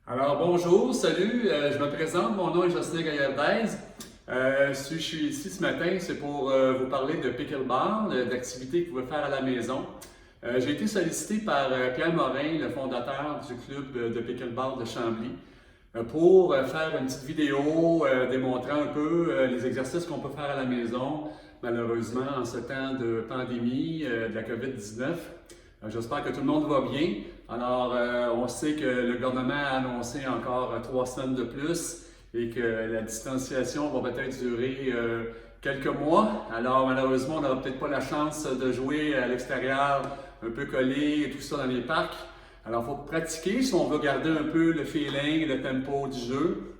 Alors bonjour, salut, je me présente, mon nom est Jocelyn Gaillardez. Si je suis ici ce matin, c'est pour vous parler de pickleball, d'activités que vous pouvez faire à la maison. J'ai été sollicité par Pierre Morin, le fondateur du club de pickleball de Chambly, pour faire une petite vidéo démontrant un peu les exercices qu'on peut faire à la maison, malheureusement en ce temps de pandémie de la COVID-19. J'espère que tout le monde va bien. Alors, on sait que le gouvernement a annoncé encore 3 semaines de plus et que la distanciation va peut-être durer quelques mois. Alors, malheureusement, on n'aura peut-être pas la chance de jouer à l'extérieur, un peu collé et tout ça dans les parcs. Alors, il faut pratiquer si on veut garder un peu le feeling et le tempo du jeu.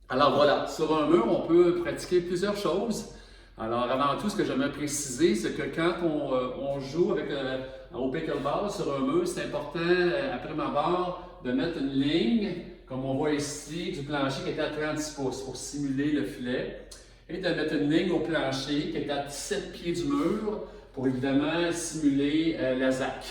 Alors voilà, sur un mur, on peut pratiquer plusieurs choses. Alors, avant tout, ce que j'aimerais préciser, c'est que quand on joue au pickleball sur un mur, c'est important, après ma barre, de mettre une ligne, comme on voit ici, du plancher qui est à 36 pouces pour simuler le filet, et de mettre une ligne au plancher qui est à 17 pieds du mur pour évidemment simuler la ZAC.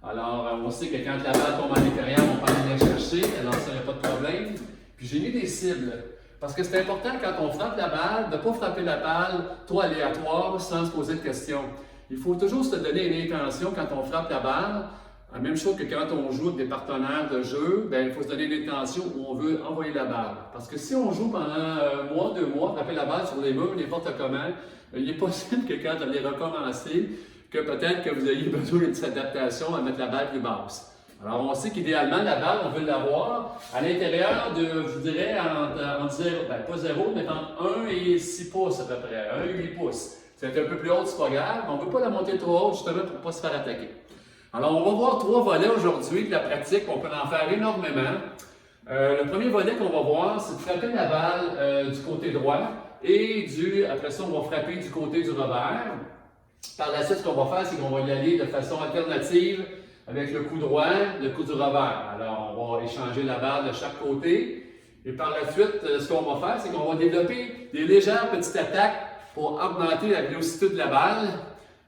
Alors, on sait que quand la balle tombe à l'intérieur, on peut aller la chercher, alors ça n'a pas de problème. Puis j'ai mis des cibles. Parce que c'est important quand on frappe la balle, de ne pas frapper la balle trop aléatoire sans se poser de questions. Il faut toujours se donner une intention quand on frappe la balle. La même chose que quand on joue avec des partenaires de jeu, bien, il faut se donner une intention où on veut envoyer la balle. Parce que si on joue pendant un mois, 2 mois, frapper la balle sur les murs, n'importe comment, il est possible que quand vous allez recommencer, que peut-être que vous ayez besoin d'une petite adaptation à mettre la balle plus basse. Alors, on sait qu'idéalement, la balle, on veut l'avoir à l'intérieur de, je dirais, entre 0, pas 0, mais entre 1 et 6 pouces à peu près, 1 et 8 pouces. C'est un peu plus haut, c'est pas grave, mais on ne veut pas la monter trop haute justement pour ne pas se faire attaquer. Alors, on va voir 3 volets aujourd'hui de la pratique, on peut en faire énormément. Le premier volet qu'on va voir, c'est de frapper la balle du côté droit et après ça, on va frapper du côté du revers. Par la suite, ce qu'on va faire, c'est qu'on va y aller de façon alternative avec le coup droit, le coup du revers. Alors, on va échanger la balle de chaque côté. Et par la suite, ce qu'on va faire, c'est qu'on va développer des légères petites attaques pour augmenter la vélocité de la balle.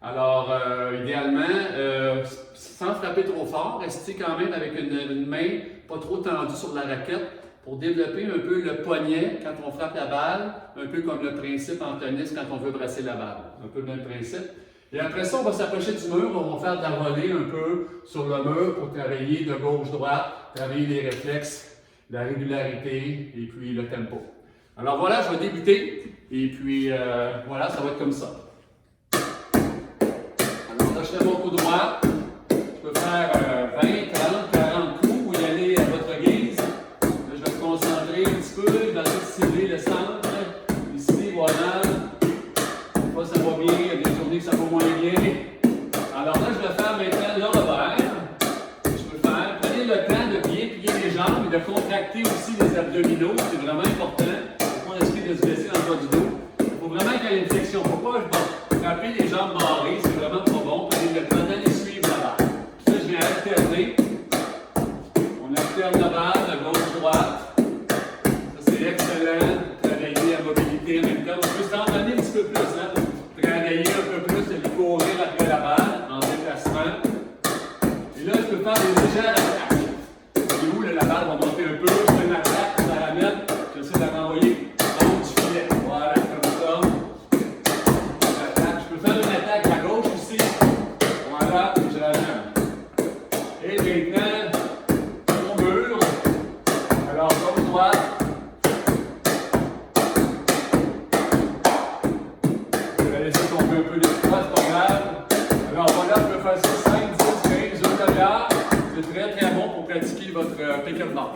Alors, idéalement, sans frapper trop fort, rester quand même avec une main pas trop tendue sur la raquette pour développer un peu le poignet quand on frappe la balle, un peu comme le principe en tennis quand on veut brasser la balle. Un peu le même principe. Et après ça, on va s'approcher du mur, on va faire de la volée un peu sur le mur pour travailler de gauche-droite, travailler les réflexes, la régularité et puis le tempo. Alors voilà, je vais débuter et puis voilà, ça va être comme ça. Alors là, je fais mon coup droit, je peux faire 20, 30, 40 coups, vous y allez à votre guise. Là, je vais me concentrer un petit peu, je vais essayer de cibler le centre. Ici, voilà. Là, ça va bien, il y a des journées que ça va moins bien. Alors là, je vais faire maintenant le revers. Je peux faire, prenez le temps de bien plier les jambes et de contracter aussi les abdominaux, c'est vraiment important. Il ne faut pas risquer de se blesser dans le bas du dos. Il faut vraiment qu'il y ait une flexion. Il ne faut pas frapper les jambes barrées, c'est vraiment pas bon. Prenez le temps d'aller suivre la balle. Ça, je viens alterner. On alterne la balle de gauche-droite. Ça, c'est excellent. Travailler la mobilité en même temps. On peut s'entraîner un petit peu plus, hein? Travailler un peu plus et courir après la balle en déplacement. Et là, je peux faire des légères attaques. Et où là, la balle va monter un peu, je fais une attaque, je la ramène, j'essaie de la renvoyer en haut du filet. Voilà, comme ça. Attaque. Je peux faire une attaque à gauche aussi. Voilà, je la ramène. Et maintenant, au mur. Alors, gauche-droite. Un peu d'espace, pas grave. Alors voilà, je peux faire ça 5, 10, 15 jours de c'est très très bon pour pratiquer votre pickleball.